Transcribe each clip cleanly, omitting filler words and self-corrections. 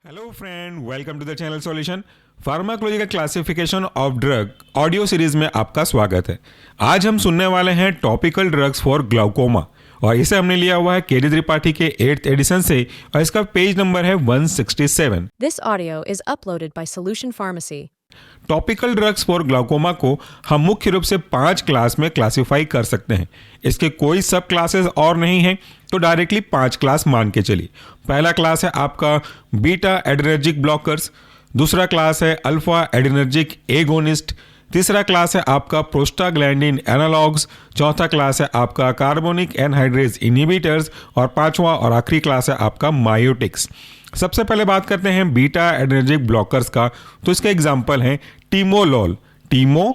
Hello friend, welcome to the channel solution. Pharmacological classification of drug audio series में आपका स्वागत है। आज हम सुनने वाले हैं टॉपिकल ड्रग्स फॉर ग्लाउकोमा और इसे हमने लिया हुआ है केडी त्रिपाठी के 8th एडिशन से और इसका पेज नंबर है 167। This audio is uploaded by Solution Pharmacy. Topical drugs for glaucoma को हम मुख्य रूप से 5 क्लास में क्लासिफाई कर सकते हैं। इसके कोई सब क्लासेस और नहीं है तो डायरेक्टली 5 क्लास मान के चलिए। पहला क्लास है आपका बीटा एड्रेनर्जिक ब्लॉकर्स, दूसरा क्लास है अल्फा एड्रेनर्जिक एगोनिस्ट, तीसरा क्लास है आपका प्रोस्टाग्लैंडिन एनालॉग्स, चौथा क्लास है आपका कार्बोनिक एनहाइड्रेज इनहिबिटर्स और पांचवा और आखिरी क्लास है आपका मायोटिक्स। सबसे पहले बात करते हैं बीटा एड्रेनर्जिक ब्लॉकर्स का। तो इसके एग्जांपल हैं टीमोलॉल, TIMO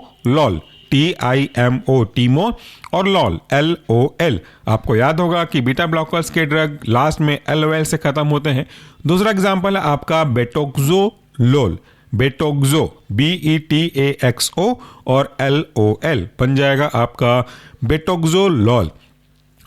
टीमो और लॉल LOL। आपको याद होगा कि बीटा ब्लॉकर्स के ड्रग लास्ट में LOL से खत्म होते हैं। दूसरा एग्जांपल है आपका बेटोक्सोलोल, बेटोक्सो BETAXO और LOL बन जाएगा आपका बेटोक्सोलॉल।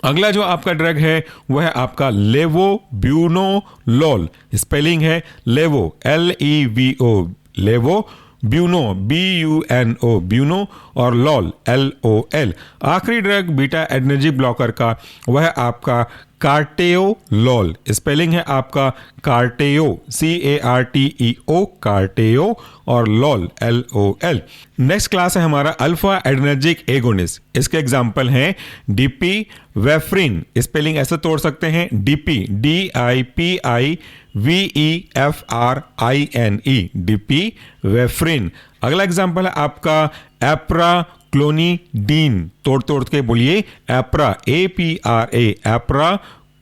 अगला जो आपका ड्रग है वह है आपका लेवोब्यूनोलॉल, स्पेलिंग है लेवो LEVO, लेवो ब्यूनो BUNO ब्यूनो और लॉल LOL। आखिरी ड्रग बीटा एड्रेनर्जिक ब्लॉकर का वह है आपका कार्टेओलॉल, स्पेलिंग है आपका कार्टेओ CARTEO, कार्टेओ और लॉल LOL। नेक्स्ट क्लास है हमारा अल्फा एड्रेनर्जिक एगोनिस्ट। इसके एग्जांपल हैं डीपी वेफ्रिन, स्पेलिंग ऐसे तोड़ सकते हैं DP DIPIVEFRINE, डीपी वेफ्रिन। अगला एग्जांपल है आपका एप्राक्लोनिडीन, तोड़ के बोलिए एप्रा APRA, एप्रा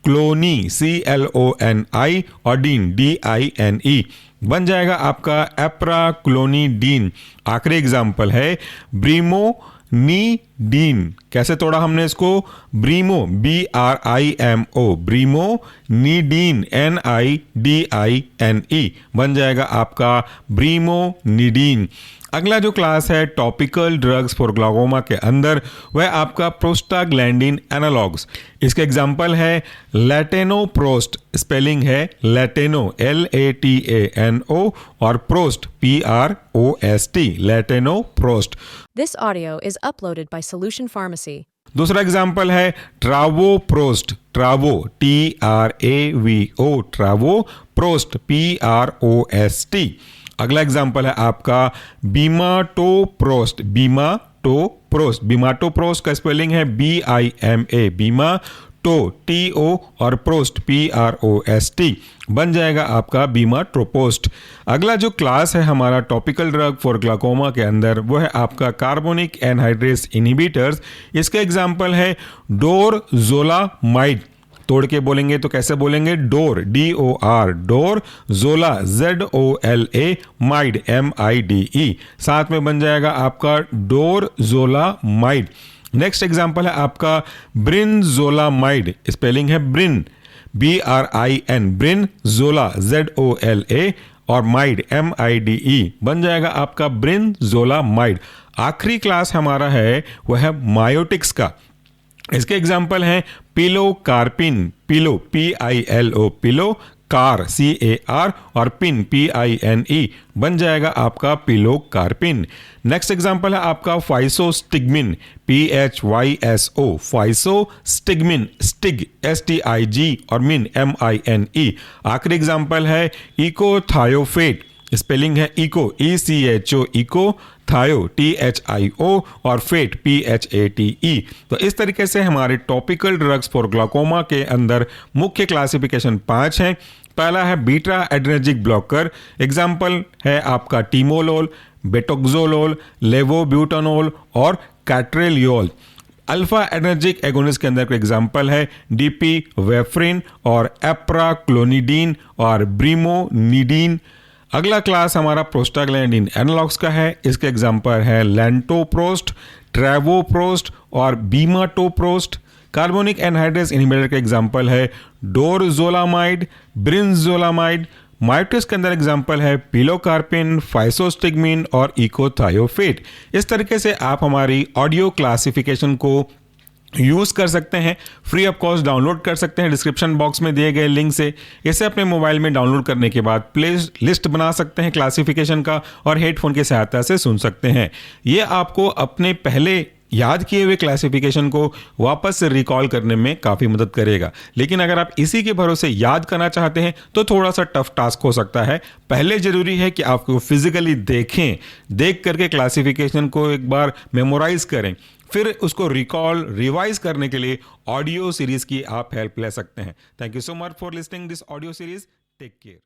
क्लोनी CLONI और डीन DINE बन जाएगा आपका एप्राक्लोनिडीन। आखिरी एग्जांपल है ब्रीमोनिडीन। कैसे तोड़ा हमने इसको? ब्रीमो BRIMO, ब्रीमोनिडीन NIDINE बन जाएगा आपका ब्रीमोनिडीन। अगला जो क्लास है टॉपिकल ड्रग्स फॉर ग्लाउकोमा के अंदर वह आपका प्रोस्टाग्लैंडिन एनालॉग्स। इसके एग्जांपल है लैटेनोप्रोस्ट, स्पेलिंग है लैटेनो LATANO और प्रोस्ट PROST, लैटेनोप्रोस्ट। This audio is uploaded by Solution Pharmacy. दूसरा एग्जांपल है ट्रावोप्रोस्ट, ट्रावो TRAVO, ट्रावोप्रोस्ट PROST। अगला एग्जांपल है आपका बीमाटोप्रोस्ट, बीमाटोप्रोस्ट का स्पेलिंग है BIMA, बीमाटो TO और प्रोस्ट PROST बन जाएगा आपका बीमाट्रोपोस्ट। अगला जो क्लास है हमारा टॉपिकल ड्रग फॉर ग्लाउकोमा के अंदर वो है आपका कार्बोनिक एनहाइड्रेज इनहिबिटर्स। इसके एग्जांपल है डोरजोलामाइड, तोड़ के बोलेंगे तो कैसे बोलेंगे? डोर DOR, डोर जोला ZOLA, माइड MIDE, साथ में बन जाएगा आपका डोरजोलामाइड। नेक्स्ट एग्जांपल है आपका ब्रिनजोलामाइड, स्पेलिंग है ब्रिन BRIN, ब्रिनजोला ZOLA और माइड MIDE बन जाएगा आपका ब्रिनजोलामाइड। आखिरी क्लास हमारा है वह है मायोटिक्स का। इसके एग्जाम्पल हैं pilocarpine, pillow PILO, pillow car CAR और पिन PINE बन जाएगा आपका पिलोकार्पिन। नेक्स्ट एग्जांपल है आपका फाइसोस्टिग्मिन, PHYSO, फाइसोस्टिग्मिन, स्टिग STIG और मिन MINE। आखिरी एग्जांपल है इकोथायोफेट, स्पेलिंग है इको ECHO, इको थायो THIO और फेट PHATE। तो इस तरीके से हमारे टॉपिकल ड्रग्स फॉर ग्लाउकोमा के अंदर मुख्य क्लासिफिकेशन 5 हैं। पहला है बीटा एड्रेनर्जिक ब्लॉकर, एग्जांपल है आपका टीमोलोल, बेटोक्सोलोल, लेवोब्यूटानोल और कैट्रेलियोल। अल्फा एड्रेनर्जिक एगोनिस्ट के अंदर का एग्जांपल है डीपी वेफ्रिन और एप्राक्लोनिडीन और ब्रीमोनिडीन। अगला क्लास हमारा प्रोस्टाग्लैंडिन एनालॉग्स का है। इसके एग्जांपल है लैंटोप्रोस्ट, ट्रेवोप्रोस्ट और बीमाटोप्रोस्ट। कार्बोनिक एनहाइड्रेज इनहिबिटर के एग्जांपल है डोरजोलामाइड, ब्रिनजोलामाइड। मायोटिक्स के अंदर एग्जांपल है पिलोकार्पिन, फाइसोस्टिग्मिन और इकोथायोफेट। इस तरीके से आप हमारी ऑडियो क्लासिफिकेशन को यूज़ कर सकते हैं, फ्री ऑफ कॉस्ट डाउनलोड कर सकते हैं डिस्क्रिप्शन बॉक्स में दिए गए लिंक से। इसे अपने मोबाइल में डाउनलोड करने के बाद प्ले लिस्ट बना सकते हैं क्लासिफिकेशन का और हेडफोन की सहायता से सुन सकते हैं। ये आपको अपने पहले याद किए हुए क्लासिफिकेशन को वापस से रिकॉल करने में काफ़ी मदद करेगा। लेकिन अगर आप इसी के भरोसे याद करना चाहते हैं तो थोड़ा सा टफ टास्क हो सकता है। पहले ज़रूरी है कि आपको फिजिकली देखें, देख करके क्लासिफिकेशन को एक बार मेमोराइज करें, फिर उसको रिकॉल रिवाइज करने के लिए ऑडियो सीरीज की आप हेल्प ले सकते हैं। Thank you so much for listening this audio series. Take care.